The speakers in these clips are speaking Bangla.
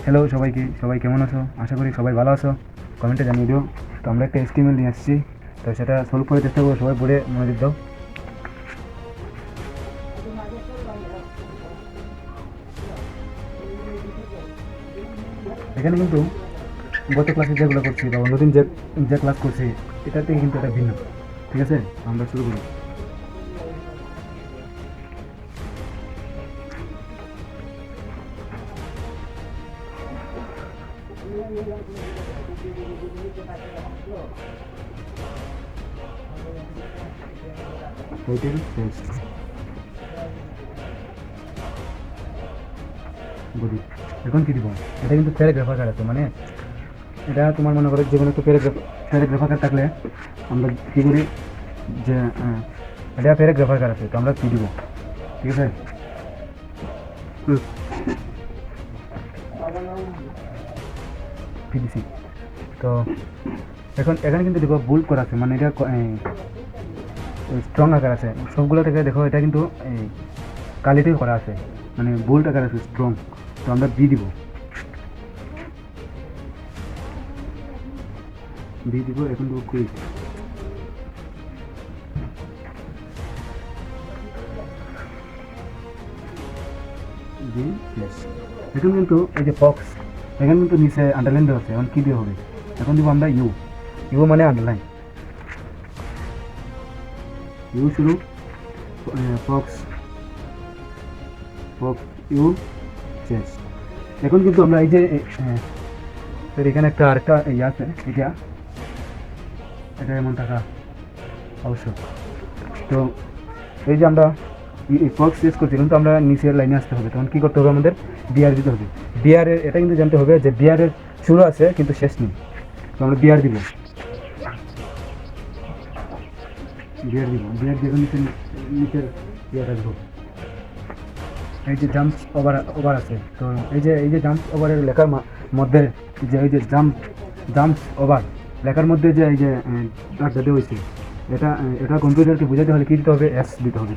হ্যালো সবাইকে, সবাই কেমন আছো? আশা করি সবাই ভালো আছো। কমেন্টে জানিয়ে দিও। তো আমরা একটা HTML নিয়ে আসছি, তো সেটা সলভ করে চেষ্টা করবো। সবাই পড়ে মনোযোগ দাও। এখানে কিন্তু গত ক্লাসে যেগুলো করছি বা অন্যদিন যে যে ক্লাস করছি এটা থেকে কিন্তু এটা ভিন্ন। ঠিক আছে, আমরা শুরু করি। Title text body. এখন কি দিব? এটা কিন্তু প্যারাগ্রাফ আকার আছে, মানে এটা তোমার মনে করো যে কোনো একটা প্যারাগ্রাফ আকার থাকলে আমরা কী করি যে এটা প্যারাগ্রাফ আকার আছে, তো আমরা কী দিব? ঠিক আছে, পিডিসি। তো এখন এখানে কিন্তু দেখো বোল্ড করা আছে, মানে এটা স্ট্রং আকার আছে। সবগুলো থেকে দেখো এটা কিন্তু কালিতে করা আছে, মানে বোল্ড আকার আছে, স্ট্রং। তো আমরা বি দিব, এখন দেবো কুইক। এখন কিন্তু এই যে বক্স, এখানে কিন্তু নিচে আন্ডারলাইন দেওয়া আছে। এখন কী দিয়ে হবে? এখন দিব আমরা ইউ মানে আন্ডারলাইন। ইউ শুরু, বক্স ইউ চেঞ্জ। এখন কিন্তু আমরা এই যে এখানে আরেকটা ইয়ে আছে, এটা এমন টাকা অবশ্য। তো এই যে আমরা বক্স চেঞ্জ করছি, কিন্তু আমরা নিচের লাইনে আসতে হবে। তখন কী করতে হবে? আমাদের বিআর দিতে হবে। বিআরের এটা কিন্তু জানতে হবে যে বিআরের শুরু আছে কিন্তু শেষ নেই। তো আমরা বিআর দিব, বিআর দিয়ে নিচের ইয়েটা দেবো। এই যে জাম্প ওভার আছে, তো এই যে জাম্প ওভারের লেখার মধ্যে যে এই যে জাম্প ওভার লেখার মধ্যে যে এই যে দাগটা দেওয়া হয়েছে, এটা কম্পিউটারকে বোঝাতে হলে কী দিতে হবে? এস দিতে হবে,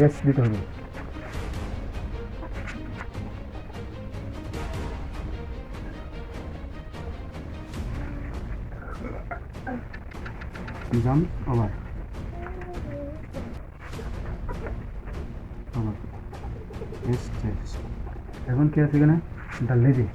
এস দিতে হবে। Jump over S change. এখন কি আছে এখানে? The lazy.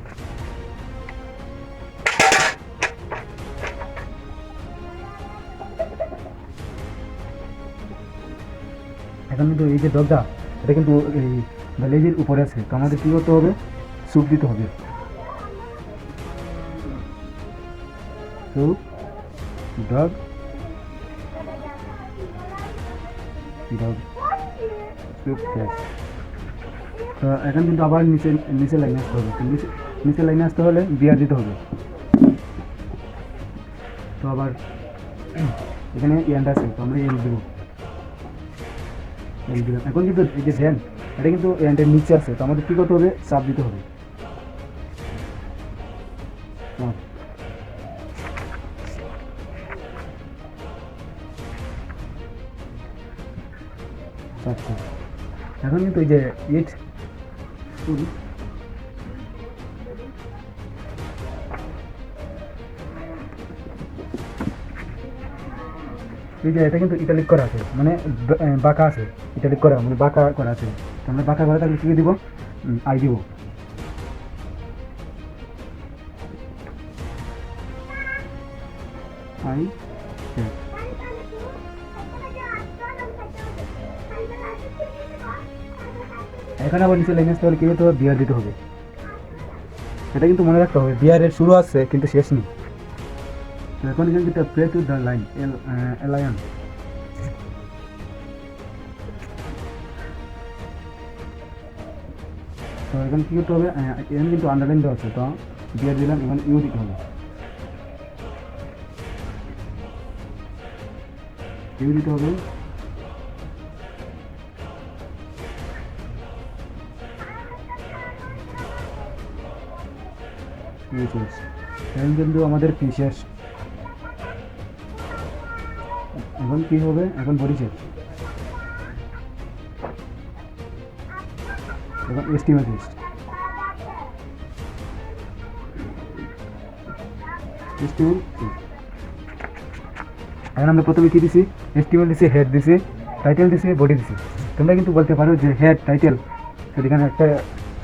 এখন কিন্তু এই যে ডগটা, এটা কিন্তু এই দ্য লেজির উপরে আছে। তো আমাদের কী করতে হবে? স্যুপ দিতে হবে, স্যুপ ডগ স্যুপ চেঞ্জ। তো এখন কিন্তু আবার নিচে লাইনে আসতে হবে। নিচে লাইনে আসতে হলে বিয়ার দিতে হবে। তো আবার এখানে এন্ড আছে, তো আমরা এন্ড দেবো, এন্ড দিলাম। এখন কিন্তু এই যে ভ্যান, এটা কিন্তু এন্ডের নিচে আছে। তো আমাদের কী করতে হবে? চাপ দিতে হবে। আচ্ছা, এখন কিন্তু এই যে ইট এই যে এটা কিন্তু ইটালিক করা আছে, মানে বাঁকা আছে। ইটালিক করা মানে বাঁকা করা আছে। তো আমরা বাঁকা করা থাকলে কী দিব? আই দিব। আই এখানে আবার নিচে লাইনে আসতে হলে কী দিতে হবে? বিয়ার দিতে হবে। এটা কিন্তু মনে রাখতে হবে, বিয়ারের শুরু আছে কিন্তু শেষ নেই। তো এখন কিন্তু প্রে টু দ্য লাইন এলায়ন। তো এখন কী করতে হবে? এখানে কিন্তু আন্ডারলাইন দেওয়া আছে, তো বিয়ার দিলাম। এখানে ইউ দিতে হবে, ইউ দিতে হবে। এখন কিন্তু আমাদের পি শেষ। এখন কী হবে, এখন বডি শেপ, এখন এস্টিমেট লিস্ট, এখন আমরা প্রথমে কী দিছি, এস্টিমেট দিছি, হেড দিছি, টাইটেল দিছি, বডি দিছি। তোমরা কিন্তু বলতে পারো যে হেড টাইটেল, সেখানে একটা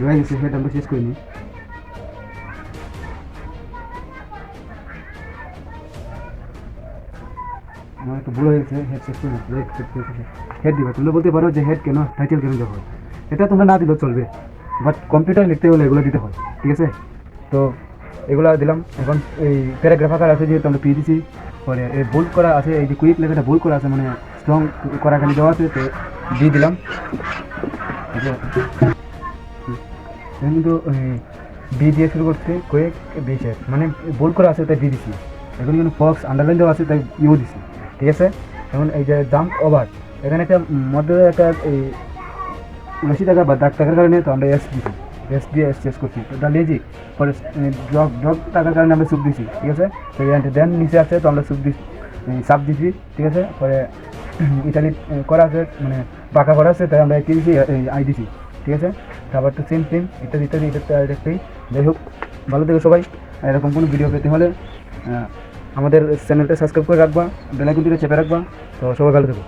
রয়ে গেছে, হেড আমরা শেষ করিনি। আমার একটু ভুল হয়েছে, হেড শেষ করে হেড দিবা। তোমরা বলতে পারো যে হেড কেন, টাইটেল কেন দেওয়া হয়, এটা তোমরা না দিলেও চলবে, বাট কম্পিউটার লিখতে হলে এগুলো দিতে হয়, ঠিক আছে? তো এগুলো দিলাম। এখন এই প্যারাগ্রাফ আকার আছে, যেহেতু আমরা পি দিছি, পরে এই বোল্ড করা আছে, এই যে কুইক লেখাটা বোল্ড করা আছে, মানে স্ট্রং করা খালি দেওয়া আছে, তো দিয়ে দিলাম। এখন কিন্তু বি দিয়ে শুরু করছে, কুইক বি শেপ, মানে বোল্ড করা আছে তাই বি দিছি। এখন কিন্তু ফক্স আন্ডারলাইন দেওয়া আছে তাই ইউ দিছি, ঠিক আছে? এখন এই যে জাম্প ওভার, এখানে একটা মধ্যে একটা এই 80 টাকা বা দাগ টাকার কারণে তো আমরা এস দিছি, এস দিয়ে এস চেস করছি, তো লেজি। পরে ড্রপ টাকার কারণে আমরা সুপ দিছি, ঠিক আছে? তো দেন নিচে আছে, তো আমরা সুপ দিছি, সাপ দিছি, ঠিক আছে? পরে ইটালি করা আছে, মানে পাকা করা আছে, তাই আমরা কি দিছি, আই দিছি, ঠিক আছে? তারপর তো সেম ইত্যাদি ইত্যাদি, এটা একটাই। যাই হোক, ভালো থেকো সবাই। এরকম কোনো ভিডিও পেতে হলে আমাদের চ্যানেলটা সাবস্ক্রাইব করে রাখবা, বেল আইকনটিতে চেপে রাখবা। তো সবাই ভালো থেকো।